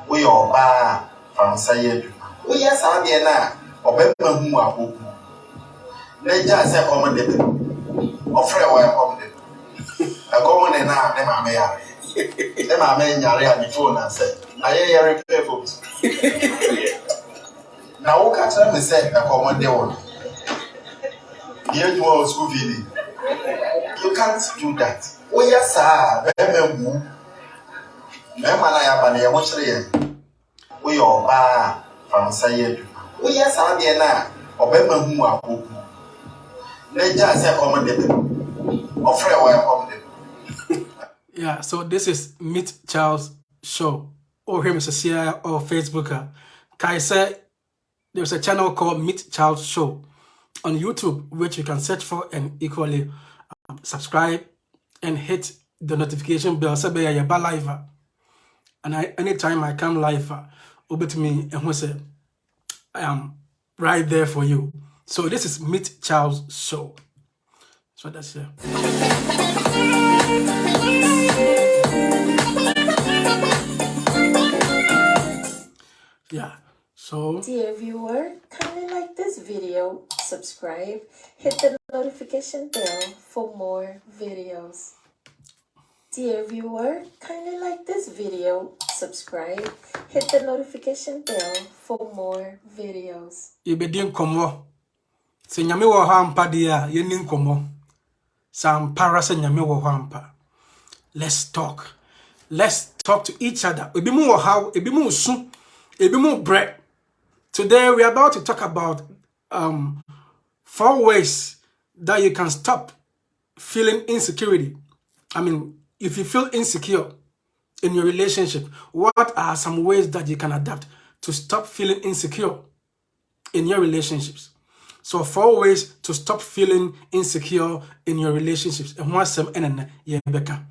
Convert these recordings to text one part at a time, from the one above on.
We are bar from Sayed. We yes, I be na or better who are who. Let just say common or friend or common. A common and now, them are me. Them are men yare before and said, I hear repair folks. Now, what catch them say a common day one. Here you are school feeding. You can't do that. Oh, yes, sir. Remember, I have an emotion. We are bar from Sayed. Oh, yes, I be na or better who are who. Let just say common or friend or common. Yeah, so this is Meet Charles Show. Or him as a CIA or Facebooker. Kai said there's a channel called Meet Charles Show on YouTube, which you can search for and equally subscribe and hit the notification bell. So be a live. And anytime I come live, over to me and who say I am right there for you. So this is Meet Charles Show. So that's it. Yeah. So, dear viewer, kindly like this video, subscribe, hit the notification bell for more videos. Dear viewer, kindly like this video, subscribe, hit the notification bell for more videos. You be doing komo. Se nyame wo hampa dia ye nin komo. Sam para se nyame wo hampa. Let's talk. Let's talk to each other. Ebi mu wo how, ebi mu su, ebi mu bre. Today we are about to talk about 4 ways that you can stop feeling insecurity. I mean, if you feel insecure in your relationship, what are some ways that you can adapt to stop feeling insecure in your relationships? So 4 ways to stop feeling insecure in your relationships. And one sem enene ye beka.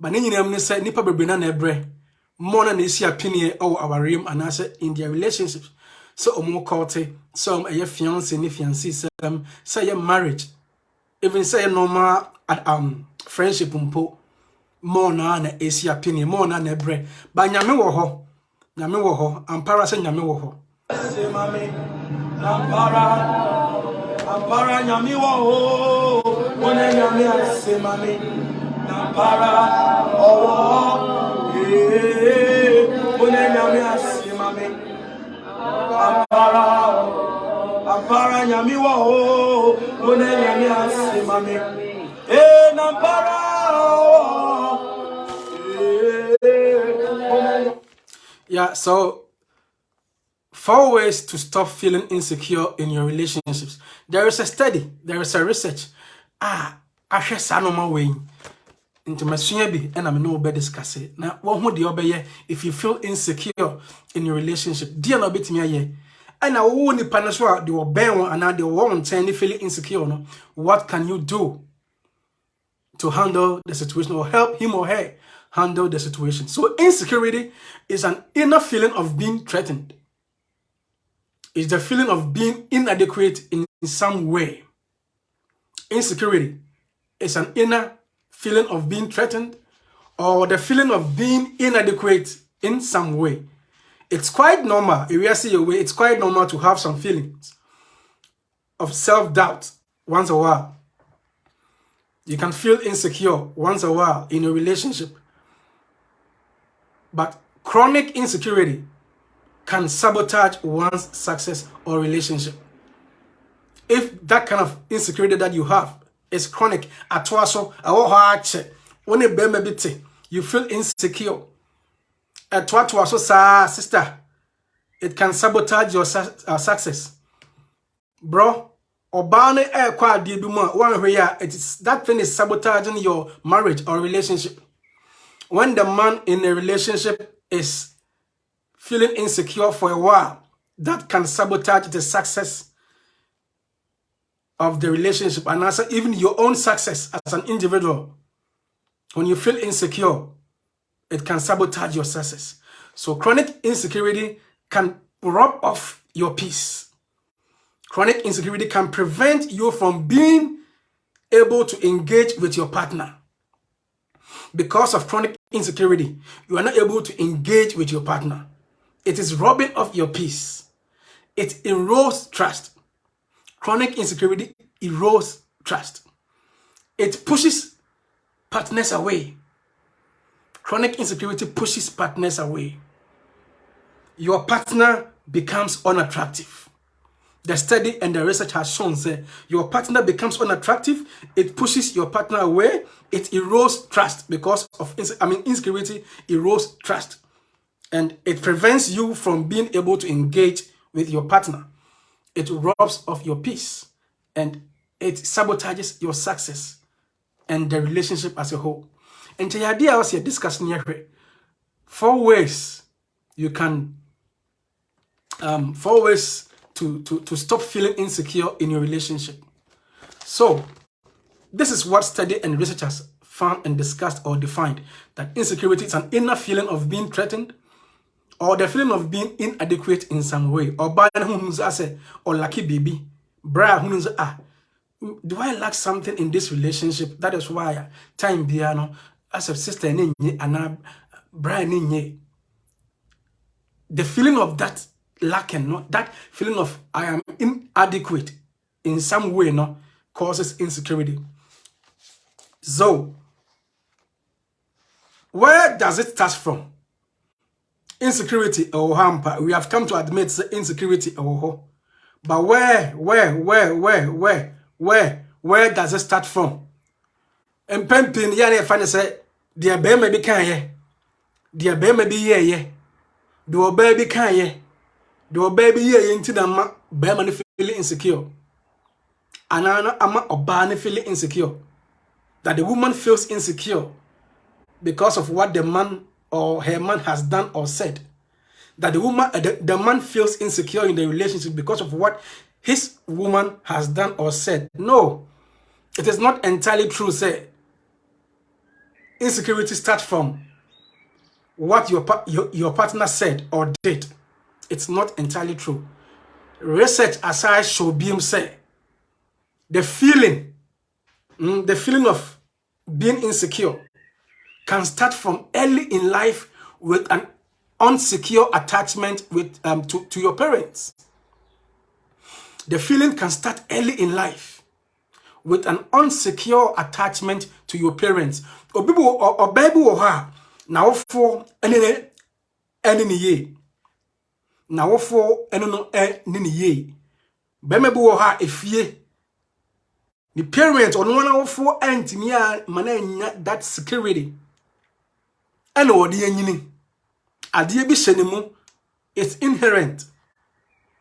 But ni nyina am say nipa bebre na ebre more na isi opinion or our realm and answer in their relationships. So omo kote, some a fiancé ni fiancé say a marriage. Even say normal friendship mpo more na isi opinion more na ebre. But nyame wo ho. Nyame wo ho. Ampara say nyame wo ho. Say mami, Ampara nyami wo ho, one nyami ase mami, Ampara owo, one nyami ase mami, Ampara nyami wo ho, one nyami ase mami, Ampara owo. Yeah, so 4 ways to stop feeling insecure in your relationships. There is a study, there is a research. I share sanoma way into my bi and I'm no better discuss it. Now, what would the obey if you feel insecure in your relationship? Dear no bit me and I won't the panaswa, the obey one and now the one feeling insecure. No? What can you do to handle the situation or help him or her handle the situation? So insecurity is an inner feeling of being threatened. It's the feeling of being inadequate in some way. Insecurity is an inner feeling of being threatened or the feeling of being inadequate in some way. It's quite normal, it's quite normal to have some feelings of self-doubt once a while. You can feel insecure once a while in a relationship. But chronic insecurity can sabotage one's success or relationship. If that kind of insecurity that you have is chronic, you feel insecure. Sister, it can sabotage your success. Bro, that thing is sabotaging your marriage or relationship. When the man in a relationship is feeling insecure for a while, that can sabotage the success of the relationship and also even your own success as an individual. When you feel insecure, it can sabotage your success. So chronic insecurity can rob off your peace. Chronic insecurity can prevent you from being able to engage with your partner. Because of chronic insecurity, you are not able to engage with your partner. It is robbing of your peace. It erodes trust. Chronic insecurity erodes trust. It pushes partners away. Chronic insecurity pushes partners away. Your partner becomes unattractive. The study and the research has shown that your partner becomes unattractive. It pushes your partner away. It erodes trust because of insecurity erodes trust. And it prevents you from being able to engage with your partner. It robs of your peace. And it sabotages your success and the relationship as a whole. And the idea I was here discussing here, 4 ways you can, 4 ways to stop feeling insecure in your relationship. So, this is what study and researchers found and discussed or defined, that insecurity is an inner feeling of being threatened or the feeling of being inadequate in some way. Or by or lucky baby, do I lack something in this relationship? That is why time biano as a sister and Brian. The feeling of that lacking, no, that feeling of I am inadequate in some way, no, causes insecurity. So, where does it start from? Insecurity or hamper. We have come to admit the insecurity or but where does it start from? And Pempin Yana Fanny said, dear baby be can dear baby be ye, do a baby can ye, do a baby ye into the baby feeling insecure. Anana ama obani feeling insecure. That the woman feels insecure because of what the man or her man has done or said. That the man feels insecure in the relationship because of what his woman has done or said. No, it is not entirely true. Say, insecurity starts from what your partner said or did. It's not entirely true. Research aside show beam say the feeling of being insecure can start from early in life with an unsecure attachment with to your parents. The feeling can start early in life with an unsecure attachment to your parents. Or baby or her now for any ye. Now for any ye. Baby or her if ye. The parents or no one for antimia mananya that security. And or the yini. Adie bi shenemu, it's inherent.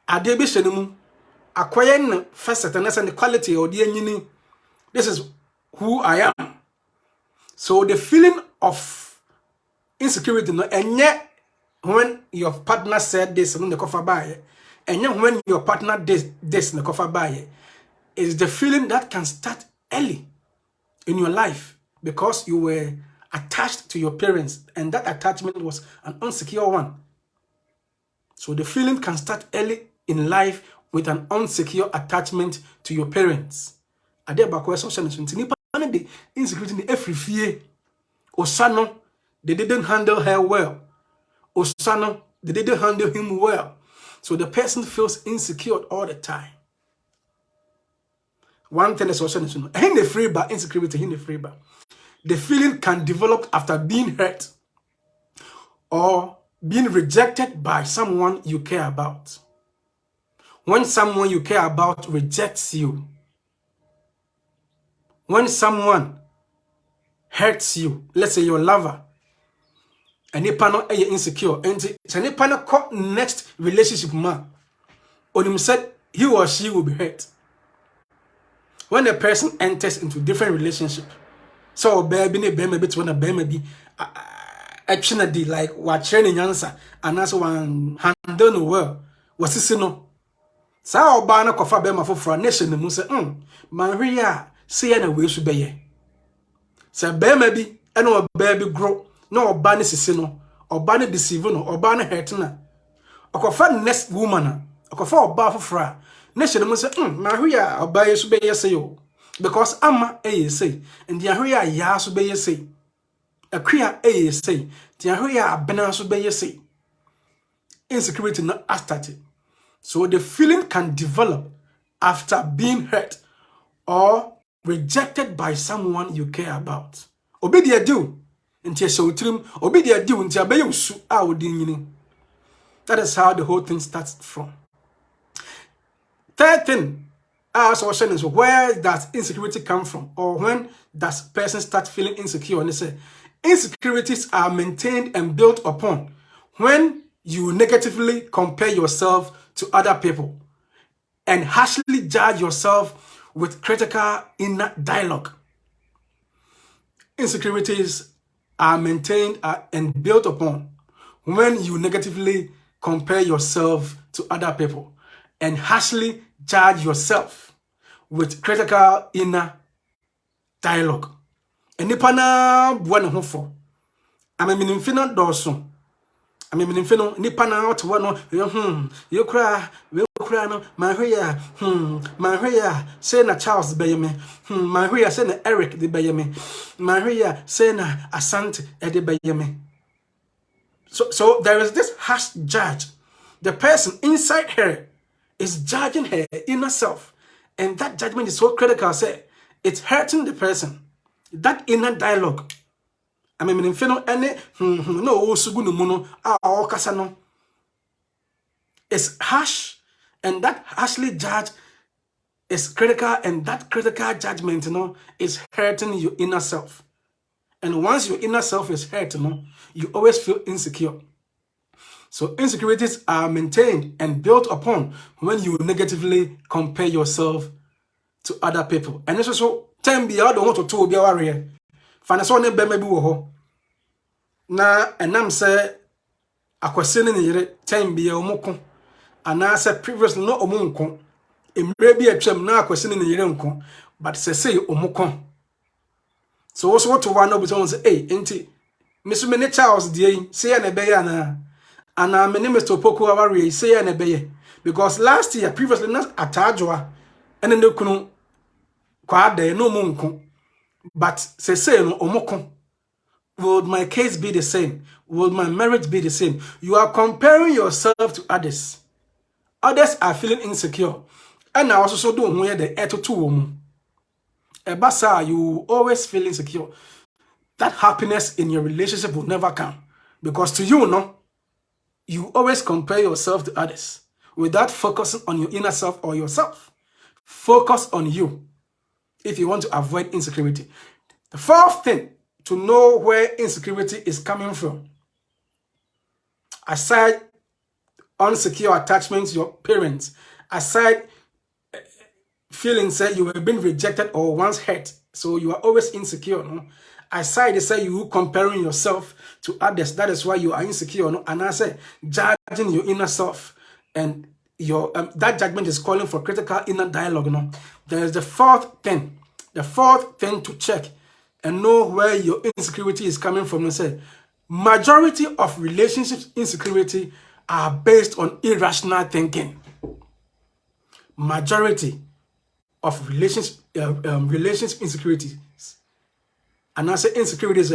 Adie bi shenemu, acquiring facetness and the quality or the yini. This is who I am. So the feeling of insecurity, no, and yet when your partner said this in the cover by, and yet when your partner did this in the cover by, is the feeling that can start early in your life because you were attached to your parents and that attachment was an insecure one. So the feeling can start early in life with an insecure attachment to your parents. Ade ba ko social nipa na de insecurity ni every fear. Osano, they didn't handle her well. Osano, they didn't handle him well. So the person feels insecure all the time. One thing is also in the free bar, insecurity in the free bar. The feeling can develop after being hurt or being rejected by someone you care about. When someone you care about rejects you, when someone hurts you, let's say your lover, and you are insecure, and you next relationship man, or him said he or she will be hurt. When a person enters into different relationship, so baby bit when a baby be actually like what training answer and that's one handle no well was this no. Sa oba na kofa be ma foforo nation mu se man hwe ya se na we su be ye se be ma bi e na oba bi grow na oba ne sisi no oba ne deceive no oba ne hurt na okofa next woman na okofa oba foforo nation mu se man hwe ya oba ye su be ye se yo because ama e say and the hwe ya su be ye say akua e say the hwe ya abena su be ye say. insecurity not started. So the feeling can develop after being hurt or rejected by someone you care about. Obi dia do nti showtrim, obi dia do nti abaye usu a odin. That is how the whole thing starts from. Third thing, as also is where does insecurity come from, or when does person start feeling insecure? And they say insecurities are maintained and built upon when you negatively compare yourself to other people and harshly judge yourself with critical inner dialogue. Insecurities are maintained and built upon when you negatively compare yourself to other people and harshly judge yourself with critical inner dialogue. And nipa na bua ne ho fo. Amemini na dɔɔso. Amemini no nipa na ɔto no you cry, we cry no my hwea say na Charles bɛyɛ my hwea say na Eric de bɛyɛ me. My hwea say na Asante de bɛyɛ me. So there is this harsh judge. The person inside her is judging her inner self. And that judgment is so critical, say it's hurting the person. That inner dialogue. I mean, if you know any no sugu no kasa no, it's harsh, and that harshly judge is critical, and that critical judgment, is hurting your inner self. And once your inner self is hurt, you always feel insecure. So insecurities are maintained and built upon when you negatively compare yourself to other people. And this is so time be out want to be a warrior. Financial ne be maybe wo na enam say akwase ne yire time be omoko ana say previously no omonko emre bi atwam na akwase ne yire nko but say omoko. So also what to one obi say hey enti mesu me ne Charles die say na be ya na ana me ne Mr. Poku warrior say na be ye because last year previously not atajwa ene ne kunu kwa de no monko but say no omoko. Would my case be the same? Would my marriage be the same? You are comparing yourself to others. Others are feeling insecure. And I also don't wear the eto to Ebasa, you always feel insecure. That happiness in your relationship will never come. Because to you, you always compare yourself to others without focusing on your inner self or yourself. Focus on you if you want to avoid insecurity. The fourth thing, to know where insecurity is coming from. Aside unsecure attachment to your parents, aside feelings that you have been rejected or once hurt, so you are always insecure. No? Aside, they say you comparing yourself to others, that is why you are insecure. No? And I say judging your inner self, and your that judgment is calling for critical inner dialogue. No? There is the fourth thing to check and know where your insecurity is coming from. And say majority of relationships insecurity are based on irrational thinking. Majority of relationship insecurities, and I say insecurities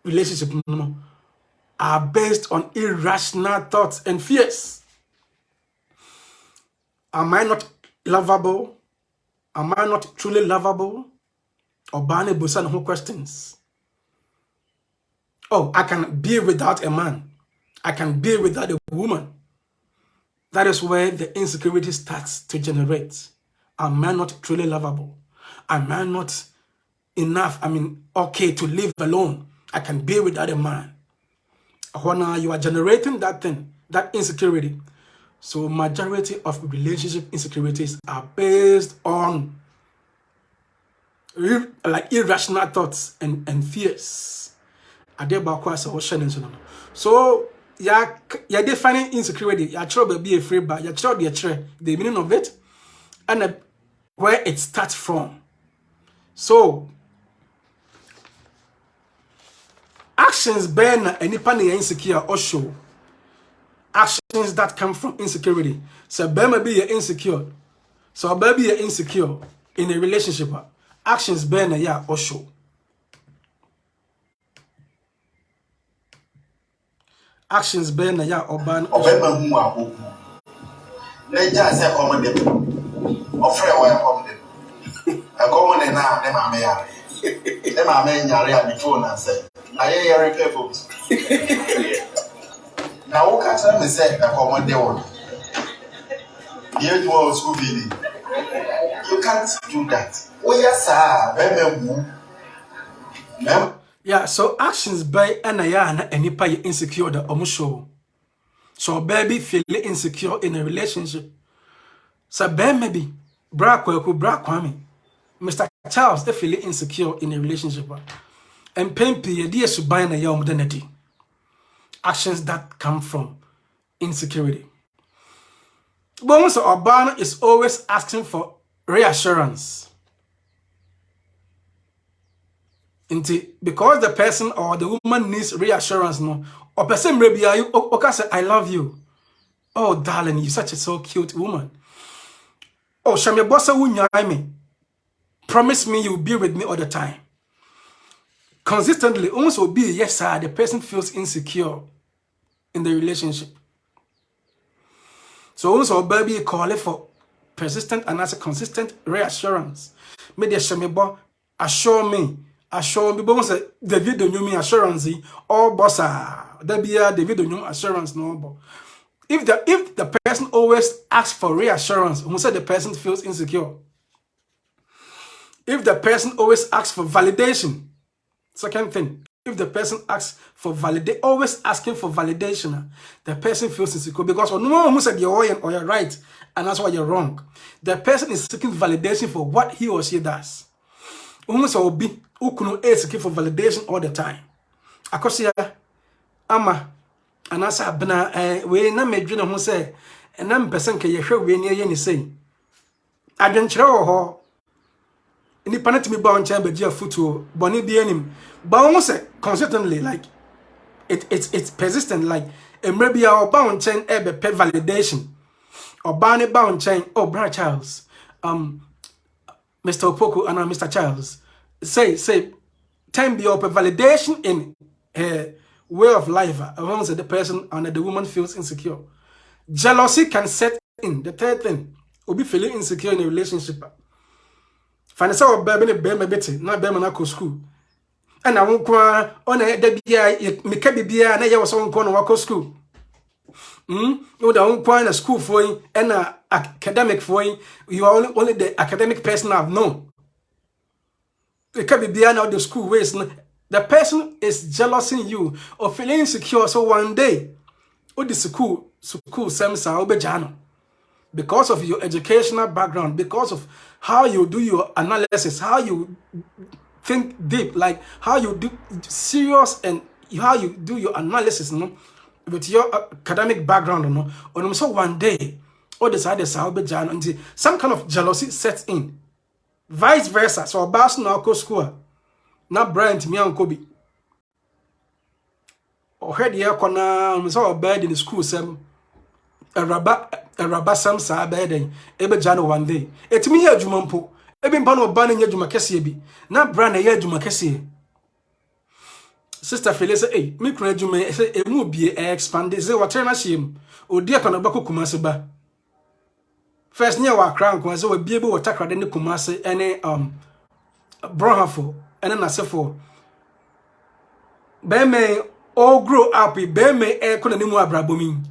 relationship are based on irrational thoughts and fears. Am I not lovable? Am I not truly lovable? Or bane busan who questions. Oh, I can be without a man. I can be without a woman. That is where the insecurity starts to generate. Am I not truly lovable? Am I not enough? Okay to live alone. I can be without a man. When you are generating that thing, that insecurity. So majority of relationship insecurities are based on irrational thoughts and fears. So you're defining insecurity. You're trying to be afraid, but you're trying to the meaning of it and where it starts from. So actions burn any panic insecure or show. Actions that come from insecurity. So maybe you're insecure. So maybe you're insecure in a relationship. Actions burn or show. actions be na ya oban Obema hu akoku. Na ja se common dem. Ofre wa common dem. A common na ne ma me ya. Ne ma me nyare a before na say. Aye yare careful. Na wo ka tell me say a common dey one. Here you are school feeling. You can't do that. Oh yes sir, yeah, so actions by na ya na enipa ye insecure da omo show. So baby feel insecure in a relationship. So maybe bra kwame. Mr. Charles they feel insecure in a relationship. And pempi ye subai na ya omdenity. Actions that come from insecurity. But once Obama is always asking for reassurance. Because the person or the woman needs reassurance, no, or person maybe you okay say I love you. Oh darling, you're such a so cute woman. Oh, Shamia Bossa wunyai me. Promise me you'll be with me all the time. Consistently, almost will be yes, sir. The person feels insecure in the relationship. So also baby call it for persistent and as a consistent reassurance. Maybe Shamia assure me. Assure me, but say David don't me assurance or bossa. There be a David don't assurance no. But if the person always asks for reassurance, who said the person feels insecure. If the person always asks for validation, second thing, if the person asks for always asking for validation, the person feels insecure because no one who said you're right or you're right, and that's why you're wrong. The person is seeking validation for what he or she does. Who be who couldn't seeking for validation all the time. Akosia ama anasa bena we na medwene ho say na mpesen ke yehwe we ne ye ni sei adwenkyere wo ho ni panati mi ba on chamber dia futuo boni bi anim ba won say consistently like it's persistent like emre bia oba on chen e be validation oba ne ba on chen oh brother Charles Mr. Opoku and Mr. Charles say time be up validation in way of life. Once the person and the woman feels insecure. Jealousy can set in. The third thing, will be feeling insecure in a relationship. Find yourself baby beti, not baby na go school. And I won't cry on a debbie, me can be na ya was on corner walk school. You don't cry in a school for you and academic for you. You are only the academic person I've known. It can be beyond all the school ways. The person is jealousing you or feeling insecure. So one day, the school because of your educational background, because of how you do your analysis, how you think deep, like how you do serious and how you do your analysis, with your academic background, or so one day, all decide until some kind of jealousy sets in. Vice versa. So boss now go school. Na Brent me and Kobe. O head here kona me so bed in the school sem. A raba sam sa bed den. Ebe jano one day. Etimi ye adwuma mpo. Ebe mpa no ba na nya adwuma kese bi. Na bra na ye adwuma kese. Sister Fele say, "Hey, me kura adwuma say emu bie expand say water na hiem. Odi akona ba kokuma se ba." First near wa kra nko say we bie bi water kra de ne kumase ene Bronhafo and then I say for Beme all grow up Beme air colonimu abrabomi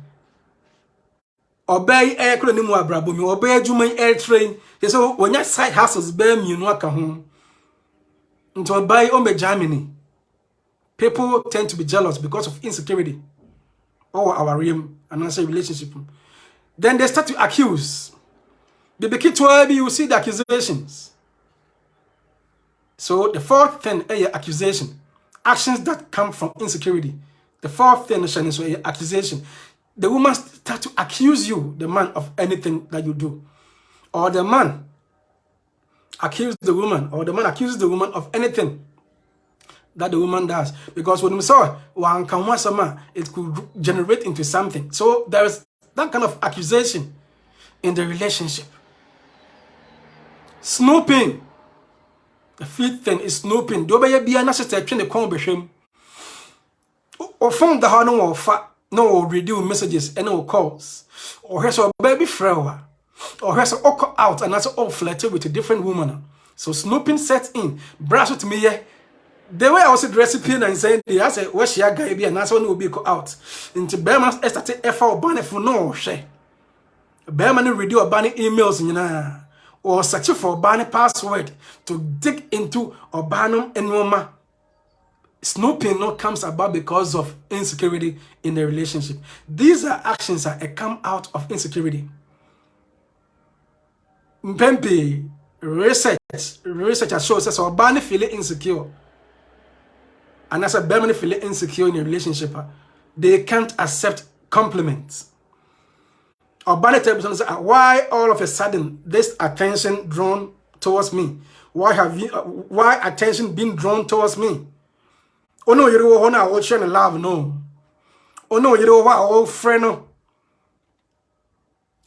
obey air colonimu abrabomi obey juma air train. So when your side hustles bear me no aka home until buy on Germany. People tend to be jealous because of insecurity or our realm and answer relationship. Then they start to accuse. They begin to you see the accusations. So the fourth thing is accusation. Actions that come from insecurity. The fourth thing is accusation. The woman start to accuse you, the man, of anything that you do. Or the man accuses the woman, or the man accuses the woman of anything that the woman does. Because when we saw one can it could generate into something. So there is that kind of accusation in the relationship. Snooping. The fifth thing is snooping. Do be a na sister twin the con behwem. O phone the no fa no read messages and no calls. Or has a baby flower. Or has a walk out and that's all flirted with a different woman. So snooping sets in. Brass with me, yeah. The way I was dressing and saying, I said, where she guy be and that's when will be out. Into Berman's estate effort banner for no share. Berman read you a banner emails in or search for banner password to dig into Urbanum and Roma. Snooping not comes about because of insecurity in the relationship. These are actions that come out of insecurity. Mpempe research shows that Urban feeling insecure. And as a Berman feeling insecure in a relationship, they can't accept compliments. Urban tells us why all of a sudden this attention drawn towards me? Why attention being drawn towards me? Oh no, you don't want to share love, no. Oh no, you don't want old friend, no.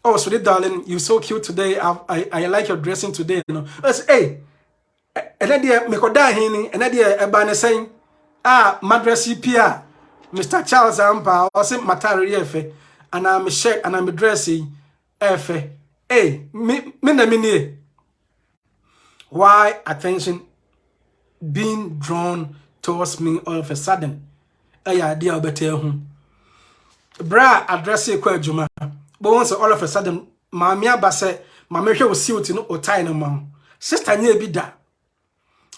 Oh, sweetie darling, you're so cute today. I like your dressing today. You know. I say, hey, and then me koda hini, and then ebane saying, madrasi pia, Mr. Charles Ampa, or say matari efe, and I'm a shirt and I'm a dressing efe. Hey, me. Why attention being drawn towards me all of a sudden? Aya dia obete bra address e kwa adwuma. But once all of a sudden, mammy abase, mammy will see what you know or tie no man. Sister near be that.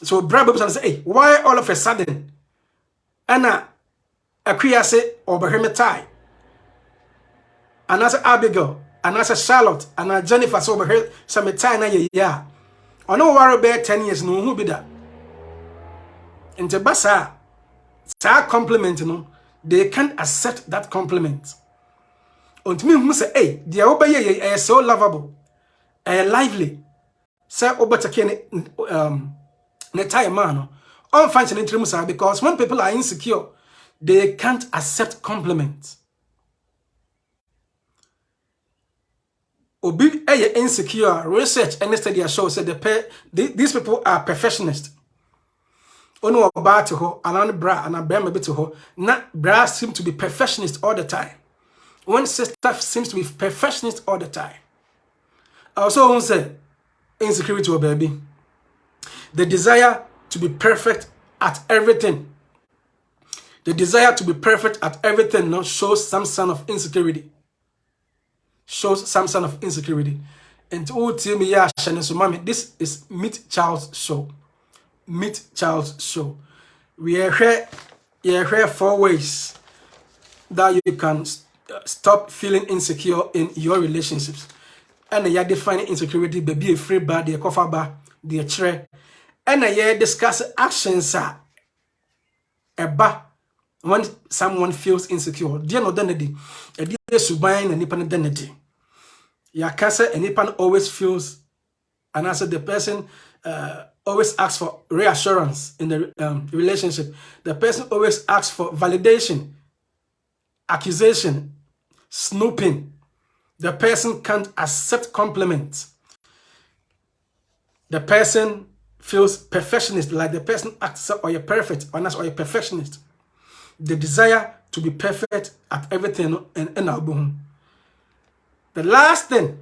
So bra baby say, hey, why all of a sudden? Anna a queer say over him tie. And as Abigail, and as Charlotte, and as Jennifer so over here, some tie na yeah. I know worry about 10 years no who be that. And the basa sa compliment no, they can't accept that compliment. Unto me who say, hey, the obey is so lovable, lively. Say obatake ne tie man. Unfunctioning trimusa because when people are insecure, they can't accept compliments. Obi insecure research and study shows that these people are perfectionists. Ono oba to ho anan bra and a bit to ho. Not bra seem to be perfectionist all the time. One sister seems to be perfectionist all the time. I also want to say insecurity to a baby. The desire to be perfect at everything. The desire to be perfect at everything now shows some sign of insecurity. Shows some sign of insecurity. And to tell me, yeah, so mommy, this is Meet Charles Show. Meet Charles Show. We are here 4 ways that you can stop feeling insecure in your relationships. And you define insecurity, baby, a free bar, the cover bar, the chair. And you discuss actions a bar when someone feels insecure. Dear no identity, a dear subine and nipan identity. Ya cancer and nipan always feels, and answer the person always asks for reassurance in the relationship. The person always asks for validation, accusation, snooping. The person can't accept compliments. The person feels perfectionist, like the person acts or you're perfect, or not or you're perfectionist. The desire to be perfect at everything and album. The last thing,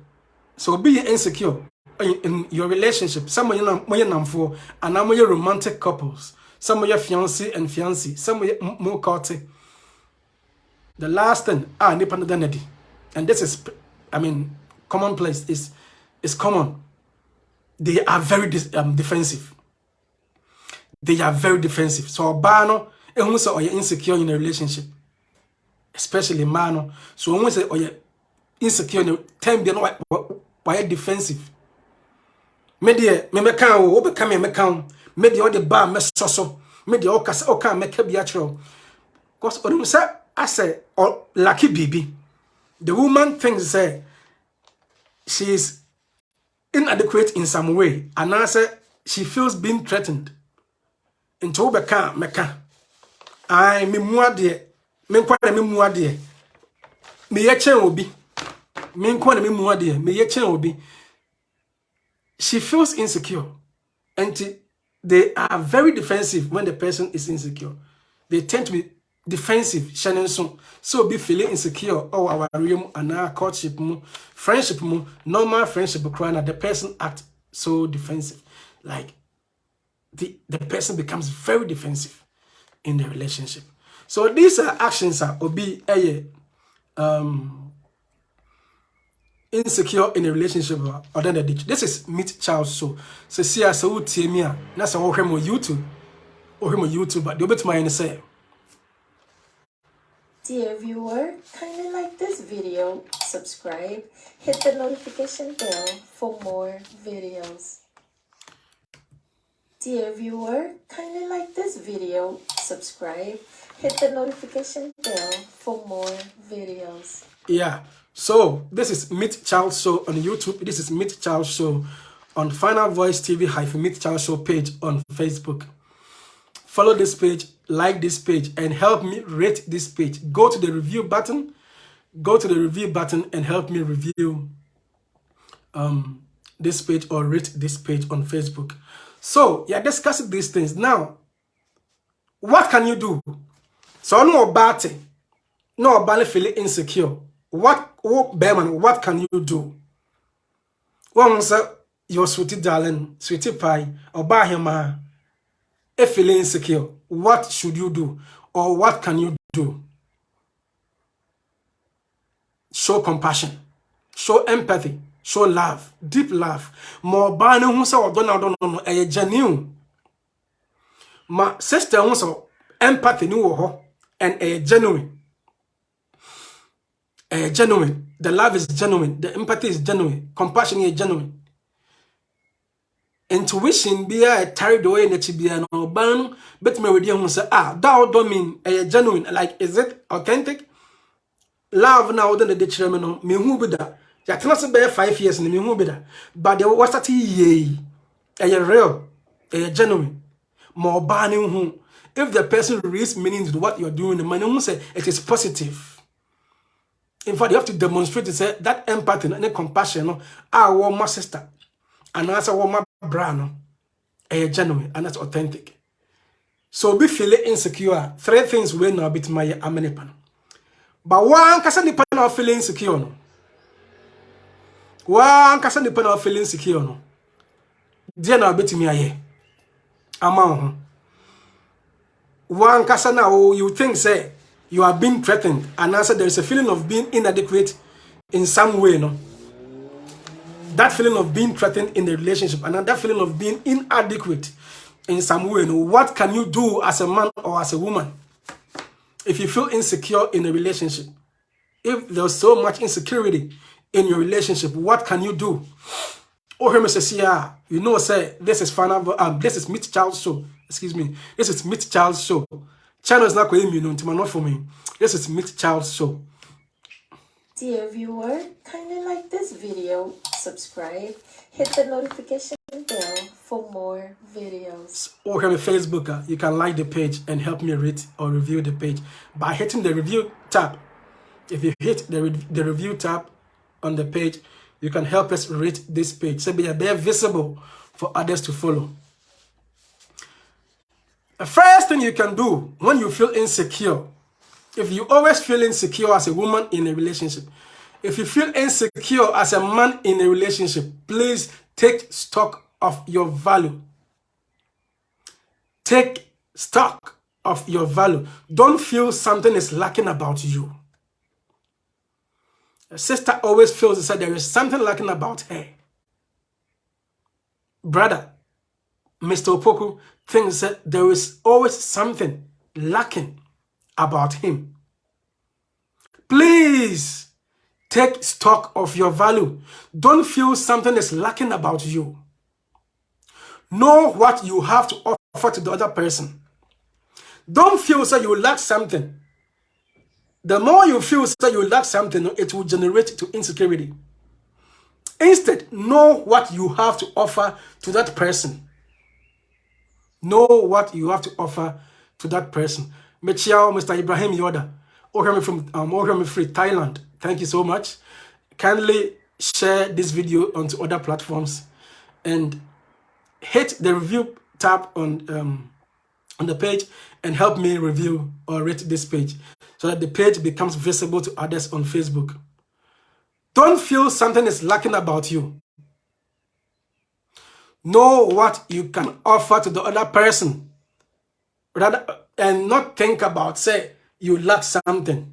so be insecure in your relationship. Some of you for and I'm your romantic couples. Some of your fiancé and fiancée. Some of your more courty. The last thing, nipan identity. And this is, commonplace is common. They are very defensive. They are very defensive. So bano, who say or you're insecure in a relationship, especially mano. So when we say or you're insecure in a time, be why defensive. Media me can wo be come me can media all the bar me so media all kasa all can make be actual. Because on say I say or lucky baby. The woman thinks say she is inadequate in some way, and I say she feels being threatened. Into obeka meka. I me muade, me kwada me muade. Me ye chen obi. Me kwada me muade, me ye chen obi. She feels insecure, and they are very defensive when the person is insecure. They tend to be defensive shannon so be feeling insecure or our room and our courtship friendship normal friendship crying the person act so defensive, like the person becomes very defensive in the relationship. So these are actions are obi insecure in a relationship or then the ditch. This is meet child so see as so me that's all him on YouTube or him on YouTube, but the bit my say. Dear viewer, kindly like this video, subscribe, hit the notification bell for more videos. Dear viewer, kindly like this video, subscribe, hit the notification bell for more videos. Yeah, so this is Meet Child Show on YouTube. This is Meet Child Show on Final Voice TV Meet Child Show page on Facebook. Follow this page, like this page, and help me rate this page. Go to the review button. Go to the review button and help me review this page or rate this page on Facebook. So, yeah, discussing these things. Now, what can you do? So, no bad thing. No bad feeling insecure. What can you do? One say, your sweetie darling, sweetie pie, or buy him if feeling insecure, what should you do? Or what can you do? Show compassion, show empathy, show love, deep love. More bane who say or don't a genuine. My sister who say empathy no and a genuine. Genuine. The love is genuine. The empathy is genuine. Compassion is genuine. Intuition be a carried away in the tibia no ban, but me with you say, that don't mean a genuine. Like, is it authentic? Love now than the chairman, me who be that. You cannot say 5 years in me who be that. But the was that ye a real, a genuine. More banning who, if the person reads meaning to what you're doing, the man who say it is positive. In fact, you have to demonstrate to say that empathy and compassion, our my sister. And that's a woman brand, a genuine, and that's authentic. So be feeling insecure. 3 things will not bit my amenipan. But one person depend on feeling insecure. No. One person depend on feeling insecure. No. Dear now bit me aye. Among one person now you think say you are being threatened, and answer there is a feeling of being inadequate in some way, no. That feeling of being threatened in the relationship and that feeling of being inadequate in some way. What can you do as a man or as a woman if you feel insecure in a relationship? If there's so much insecurity in your relationship, what can you do? Oh, here, Mr. Sia, you know, say this is this is Meet Child Show. Excuse me, this is Meet Child Show. Channel is not going to not for me. This is Meet Child Show. Dear viewer, kindly like this video, subscribe, hit the notification bell for more videos. Or here on Facebook, you can like the page and help me rate or review the page by hitting the review tab. If you hit the review tab on the page, you can help us rate this page so they're visible for others to follow. The first thing you can do when you feel insecure, if you always feel insecure as a woman in a relationship, if you feel insecure as a man in a relationship, please take stock of your value. Take stock of your value. Don't feel something is lacking about you. A sister always feels that there is something lacking about her. Brother, Mr. Opoku thinks that there is always something lacking about him. Please take stock of your value. Don't feel something is lacking about you. Know what you have to offer to the other person. Don't feel that you lack something. The more you feel that you lack something, it will generate to insecurity. Instead, know what you have to offer to that person. Know what you have to offer to that person. Mechiao, Mr. Ibrahim Yoda, from Thailand. Thank you so much. Kindly share this video onto other platforms and hit the review tab on on the page and help me review or rate this page so that the page becomes visible to others on Facebook. Don't feel something is lacking about you. Know what you can offer to the other person rather, and not think about, say, you lack something.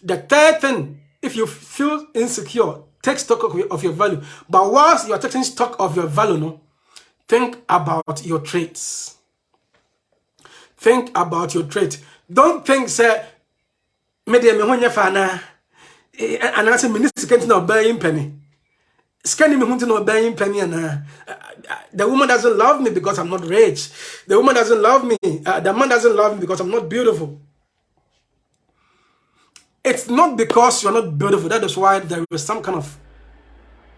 The third thing, if you feel insecure, take stock of your value. But whilst you are taking stock of your value, no, think about your traits. Think about your traits. Don't think, say, media me honya fana, and I say, minister can't no buy penny. Scanning me no buy penny, and the woman doesn't love me because I'm not rich. The woman doesn't love me. The man doesn't love me because I'm not beautiful. It's not because you're not beautiful. That is why there is some kind of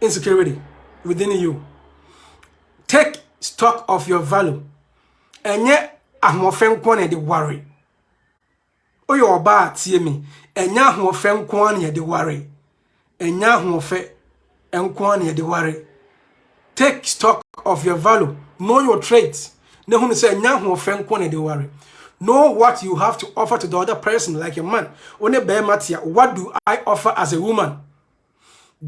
insecurity within you. Take stock of your value. And yet, I'm often going to worry. Oh, you're bad, see me. And now, who offend Kwani, the worry. And now, who offend and Kwani, the worry. Take stock of your value. Know your traits. No one say, now, who offend Kwani, the worry. Know what you have to offer to the other person, like a man. What do I offer as a woman?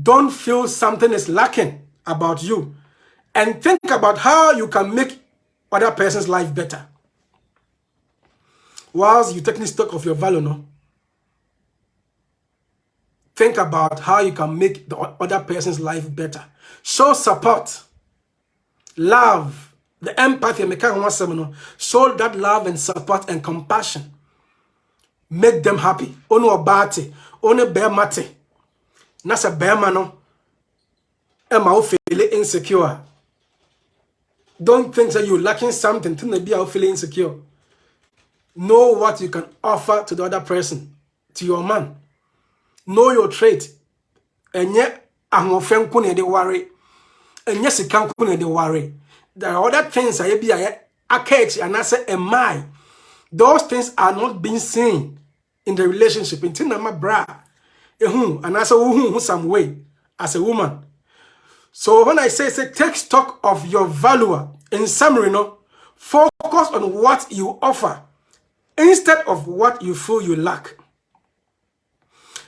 Don't feel something is lacking about you. And think about how you can make other person's life better. Whilst you're taking stock of your value, no? Think about how you can make the other person's life better. Show support, love, the empathy. Show that love and support and compassion. Make them happy. Ono obate, ono bear mate. Nasa bear mano. Emma feel insecure. Don't think that you're lacking something to be feeling insecure. Know what you can offer to the other person, to your man. Know your trait. And yet, I'm often kune de worry. And yes, you can't kune de worry. There are other things I be a catch and I say, am I? Those things are not being seen in the relationship. Until my bra, and I say, some way as a woman. So when I say take stock of your value, in summary, no, focus on what you offer instead of what you feel you lack.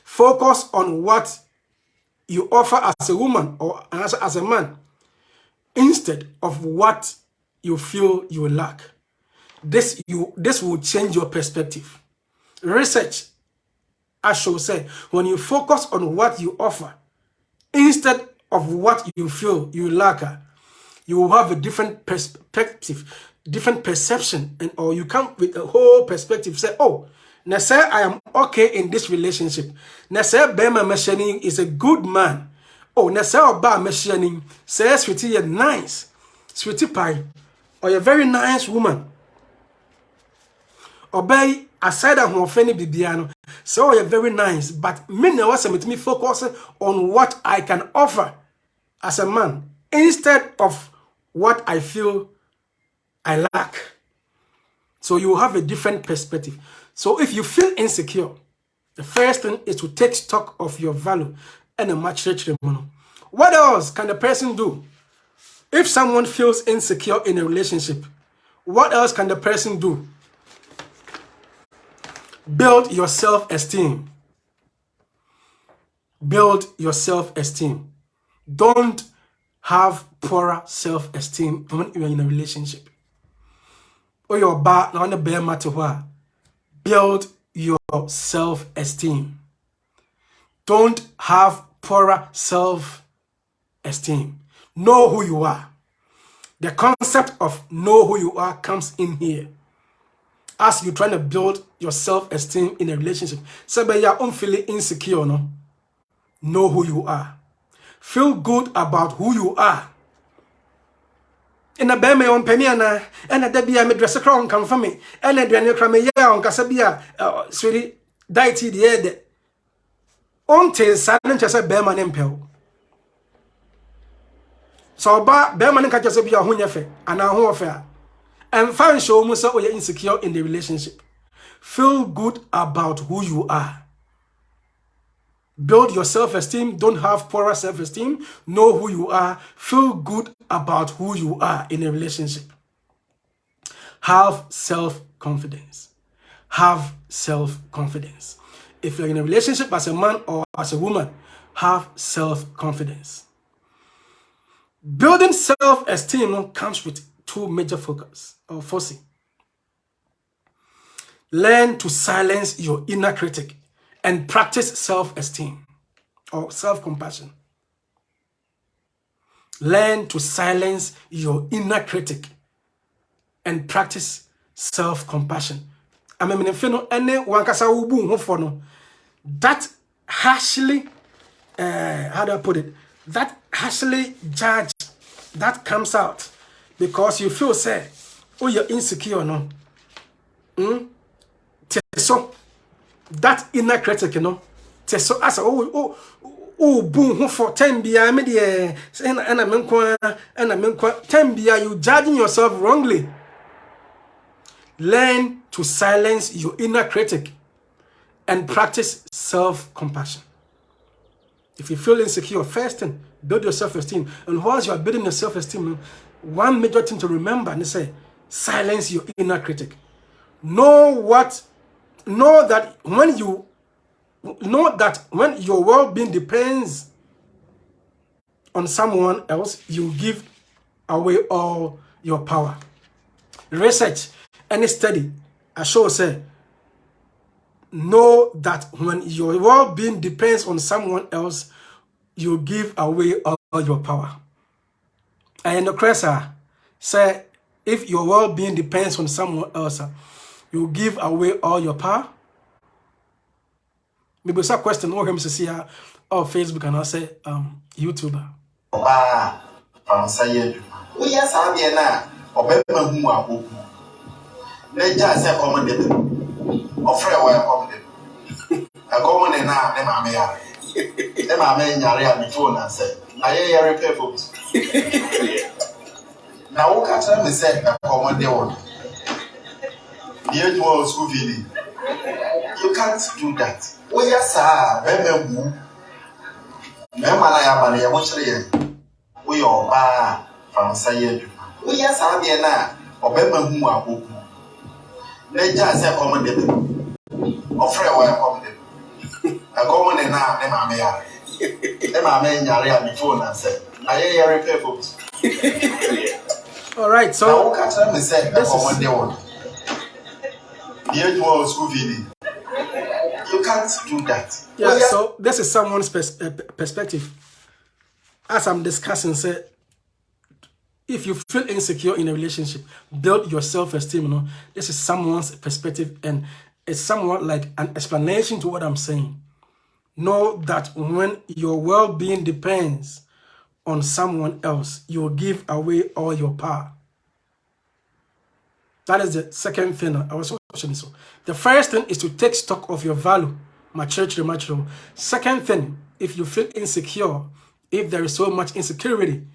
Focus on what you offer as a woman or as a man instead of what you feel you lack. This will change your perspective. Research, I shall say, when you focus on what you offer instead of what you feel you lack, you will have a different perspective, different perception, and or you come with a whole perspective. Say, oh, now say I am okay in this relationship. Now say Bema Meshaning is a good man. Oh, now say Oba Meshaning says sweetie you're nice, sweetie pie, or you're a very nice woman. Obey aside of offending Bibiano, so you're very nice, but me now was me focusing on what I can offer as a man instead of what I feel I lack. So you have a different perspective. So if you feel insecure, the first thing is to take stock of your value and a maturity. What else can the person do? If someone feels insecure in a relationship, what else can the person do? Build your self-esteem. Build your self-esteem. Don't have poorer self-esteem when you're in a relationship. Or you're bad, not the bare matter what. Build your self-esteem. Don't have poorer self-esteem. Know who you are. The concept of know who you are comes in here. As you're trying to build your self-esteem in a relationship. So by your own feeling insecure, no? Know who you are. Feel good about who you are. In a bear on Peniana, and a Debbie, I'm a dresser crown come for me, and a Daniel Cramea on Casabia, sweetie, deity the air. On tail silent as a bearman impel. So, bearman can just be a hunyafe, and a home affair. And find show Musa or you're insecure in the relationship. Feel good about who you are. Build your self-esteem. Don't have poorer self-esteem. Know who you are. Feel good about who you are in a relationship. Have self-confidence. Have self-confidence. If you're in a relationship as a man or as a woman, have self-confidence. Building self-esteem comes with two major focus or forces. Learn to silence your inner critic and practice self-esteem or self-compassion. Learn to silence your inner critic and practice self-compassion. I mean, if you know any one kasa ubu ho no, that harshly, how do I put it? That harshly judge that comes out because you feel say, oh, you're insecure, no. So that inner critic, you know, so as boom who for 10 bia me de and I mean 10 bia you judging yourself wrongly. Learn to silence your inner critic and practice self-compassion. If you feel insecure, first thing, build your self-esteem. And whilst you are building your self-esteem, one major thing to remember and say, silence your inner critic. Know that when your well-being depends on someone else, you give away all your power. Research and study show say, know that when your well-being depends on someone else, you give away all your power. And the Cressa say, if your well-being depends on someone else, you give away all your power. Maybe it's a question or him to see her on Facebook and I say YouTuber. I'm saying, oh yes, I'm here now. Obema hu akoku. Na ja se common ofre wa common. A common na ne ma me ya. Ne ma me nyare a me phone na say. Aye ya repair folks. Na wo ka tell me say a common dey one. Here you are school feeling. You can't do that. Oh yes, sir. Bema hu. Me ma na ya ba na ya mo chire ye. We are ba from saying. Oh yes, I'm here now. Obema hu akoku. Na ja se common dey. Ofre wa common. A common na ne ma me ya. Ne ma me nyare a me phone na say. Aye ya repair folks. All right, so now what can me say a common dey one. Here you are school feeling. You can't do that. Yeah, so this is someone's perspective. As I'm discussing, say, if you feel insecure in a relationship, build your self-esteem. You know, this is someone's perspective, and it's somewhat like an explanation to what I'm saying. Know that when your well-being depends on someone else, you will give away all your power. That is the second thing I was watching. So the first thing is to take stock of your value, mature. Second thing, if you feel insecure, if there is so much insecurity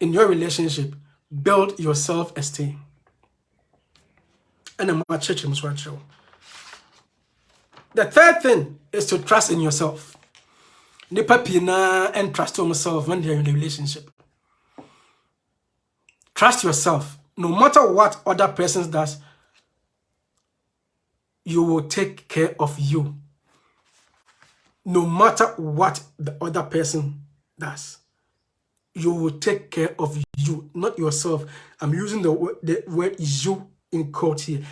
in your relationship, build your self-esteem. And a mature. The third thing is to trust in yourself. And trust yourself when you're in a relationship. Trust yourself. No matter what other person does, you will take care of you. No matter what the other person does, you will take care of you, not yourself. I'm using the word you in quotes here.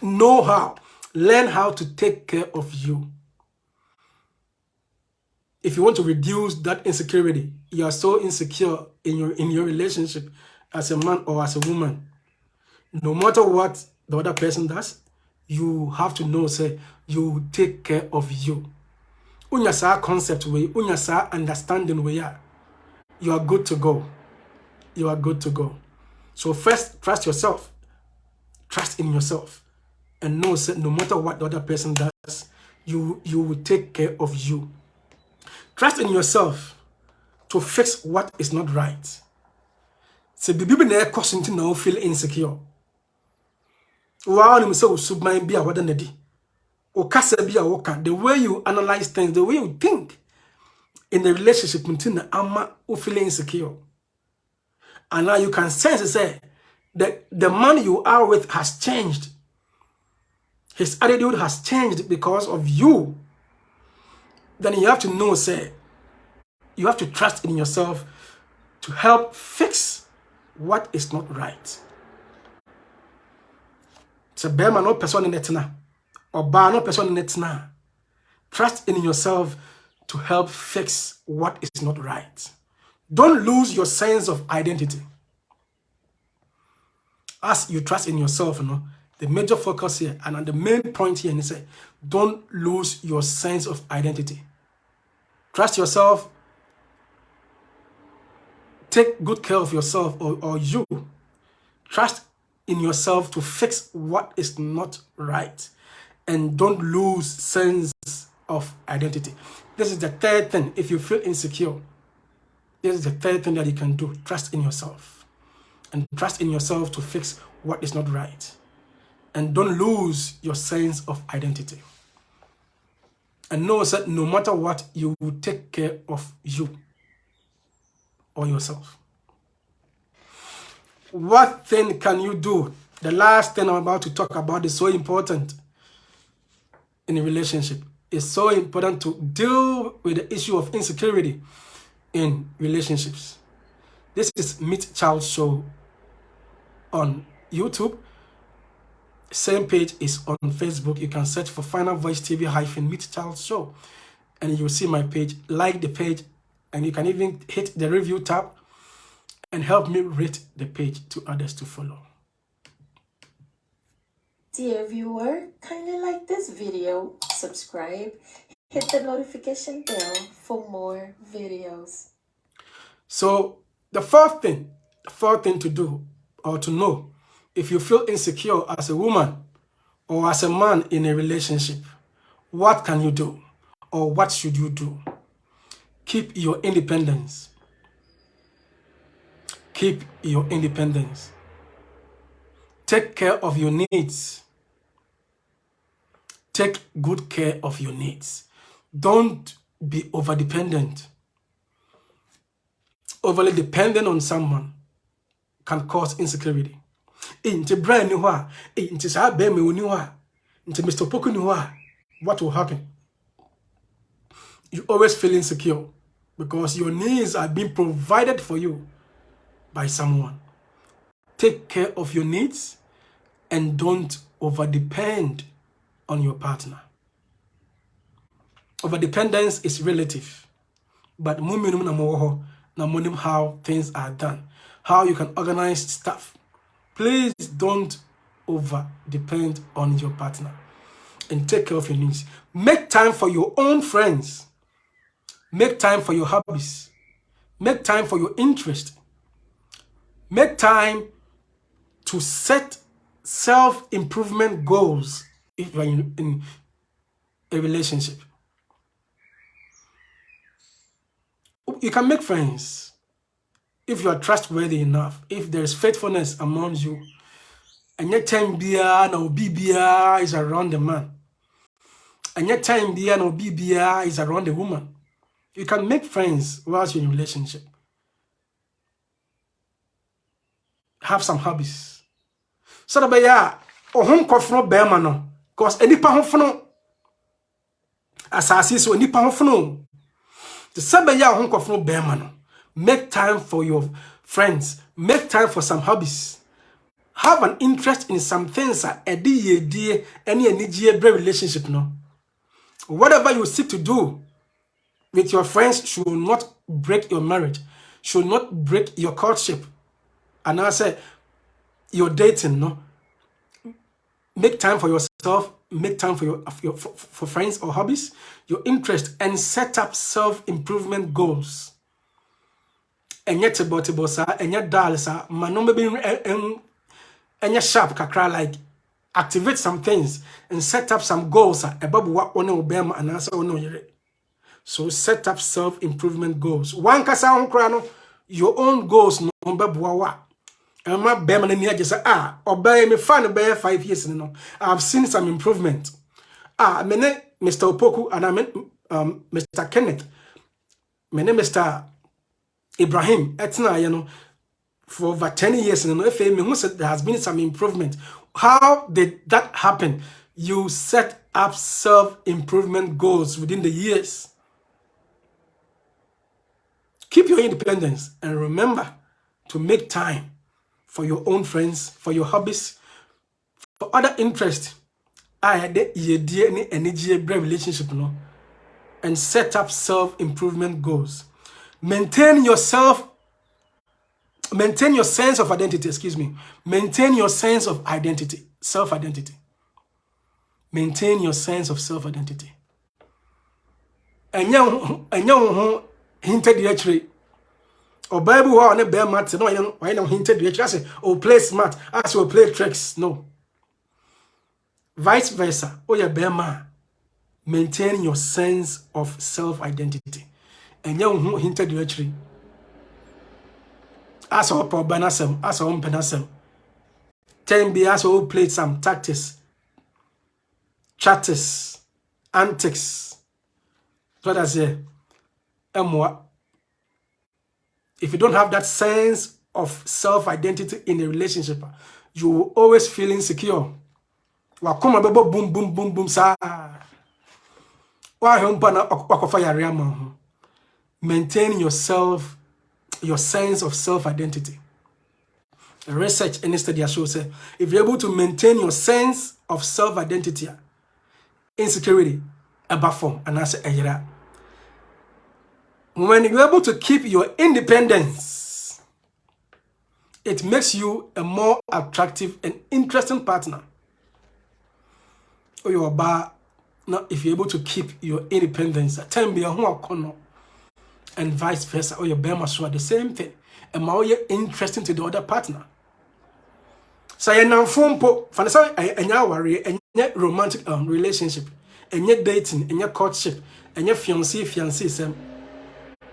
Know how. Learn how to take care of you. If you want to reduce that insecurity, you are so insecure in your relationship as a man or as a woman, no matter what the other person does, you have to know, say, you take care of you. Unya sa concept way, unya sa understanding way, you are good to go. You are good to go. So first, trust yourself. Trust in yourself. And know, say, no matter what the other person does, you will take care of you. Trust in yourself to fix what is not right. So the people na cause now feel insecure. Wow, so submine be a wadanedi. Or kasa be a woka. The way you analyze things, the way you think in the relationship until ama who feel insecure. And now you can sense say the man you are with has changed. His attitude has changed because of you. Then you have to know, say, you have to trust in yourself to help fix what is not right. So, Bema no person in it now, or Ba no person in it now. Trust in yourself to help fix what is not right. Don't lose your sense of identity. As you trust in yourself, the major focus here and the main point here is say, don't lose your sense of identity. Trust yourself. Take good care of yourself or you. Trust in yourself to fix what is not right. And don't lose sense of identity. This is the third thing. If you feel insecure, this is the third thing that you can do. Trust in yourself. And trust in yourself to fix what is not right. And don't lose your sense of identity. And know that no matter what, you will take care of you or yourself. What thing can you do? The last thing I'm about to talk about is so important in a relationship. It's so important to deal with the issue of insecurity in relationships. This is Meet Child Show on YouTube. Same page is on Facebook. You can search for Final Voice TV Meet Child Show and you'll see my page. Like the page and you can even hit the review tab and help me rate the page to others to follow. Dear viewer, kindly like this video, subscribe, hit the notification bell for more videos. So the fourth thing to do or to know, if you feel insecure as a woman or as a man in a relationship, what can you do or what should you do? Keep your independence. Keep your independence. Take care of your needs. Take good care of your needs. Don't be over-dependent. Overly dependent on someone can cause insecurity. Into Brian Niwa, into Sabe Niwa, into Mr. Poku Niwa, what will happen? You always feel insecure because your needs are being provided for you by someone. Take care of your needs and don't over-depend on your partner. Overdependence is relative, but how things are done, how you can organize stuff. Please don't over-depend on your partner and take care of your needs. Make time for your own friends. Make time for your hobbies. Make time for your interest. Make time to set self-improvement goals if you are in a relationship. You can make friends if you are trustworthy enough, if there is faithfulness among you, and your time no BBA is around the man, and your time no BBA is around the woman. You can make friends whilst you're in a relationship. Have some hobbies. So that by home kofno bema no, cause any pa hofono asasi so any pa hofono. The same ya home kofno bema no. Make time for your friends. Make time for some hobbies. Have an interest in some things any relationship no. Whatever you seek to do with your friends should not break your marriage, should not break your courtship. And I say your dating no. Make time for yourself, make time for for friends or hobbies, your interest, and set up self-improvement goals. And yet about and yet dalsa manombe and yet sharp kakra, like activate some things and set up some goals above what one obema and answer no yere. So set up self-improvement goals. One kasa on krano, your own goals no bebuawa. And my bema ni just obey me fan bear 5 years no. I've seen some improvement. Mene Mr. Opoku and I meant Mr. Kenneth. Mene Mr. Ibrahim, etna for over 10 years, and if there has been some improvement. How did that happen? You set up self-improvement goals within the years. Keep your independence and remember to make time for your own friends, for your hobbies, for other interests. I had the energy relationship, no, and set up self-improvement goals. Maintain your sense of identity, Maintain your sense of identity, self-identity. Maintain your sense of self-identity. And you hinted the actually. Or Bible who on a bear mat, no, I know hinted the actually. Oh, play smart, as will play tricks. No. Vice versa. Oh, yeah, bear man. Maintain your sense of self-identity. And you hinted the actually. As all probanasem, as all penasem. 10 be as all played some tactics, chatters, antics. What I say, if you don't have that sense of self-identity in a relationship, you will always feel insecure. Wakoma bebo boom boom boom boom sa. Maintain yourself, your sense of self-identity. Research and study shows that if you're able to maintain your sense of self-identity, insecurity, a form, and answer a when you're able to keep your independence, it makes you a more attractive and interesting partner. Or your bar, now if you're able to keep your independence, and vice versa, or your bear are the same thing, and more interesting to the other partner. So you're now phone po, for the worry, and yet romantic relationship, and yet dating, and your courtship, and your fiancé,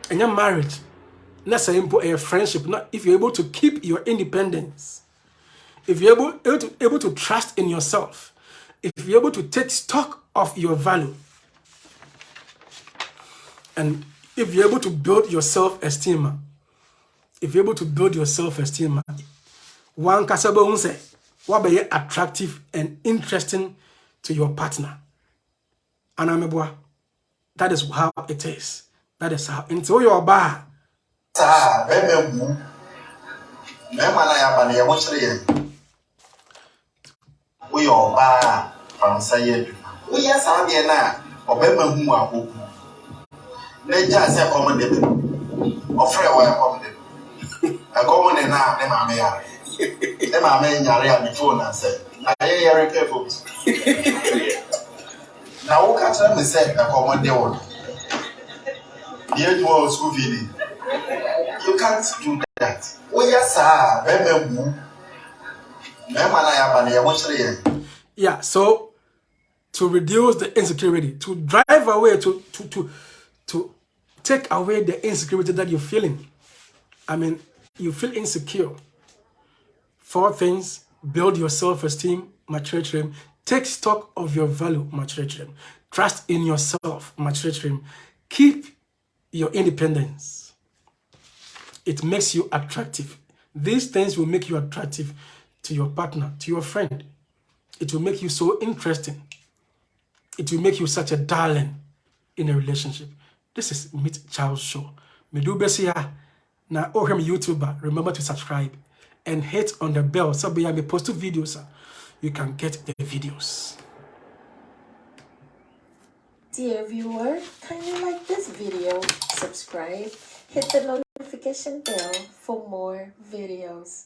and your marriage. Let's say a friendship. Not if you're able to keep your independence, if you're able to trust in yourself, if you're able to take stock of your value, and if you're able to build your self-esteem, one kasabo unse, what be attractive and interesting to your partner. And that is how it is. That is how. And so your bar. We are from Sayed. We are Sabiana or Bema who are open. Let us have common debate. Or Freya common. A common and now, Emma Maya. Emma Maya before and said, I am careful. Now, who can't say a common day? Here you are, school feeling. You can't do that. Oh, yes, sir. Yeah, so to reduce the insecurity, to drive away, to take away the insecurity that you're feeling. I mean, you feel insecure. 4 things: build your self-esteem, maturity, take stock of your value, maturity, trust in yourself, maturity, keep your independence. It makes you attractive. These things will make you attractive to your partner, to your friend. It will make you so interesting. It will make you such a darling in a relationship. This is Meet Charles Show. Medu Besia na ohem YouTuber. Remember to subscribe and hit on the bell so be me post videos. You can get the videos. Dear viewer, kindly like this video, subscribe, hit the notification bell for more videos.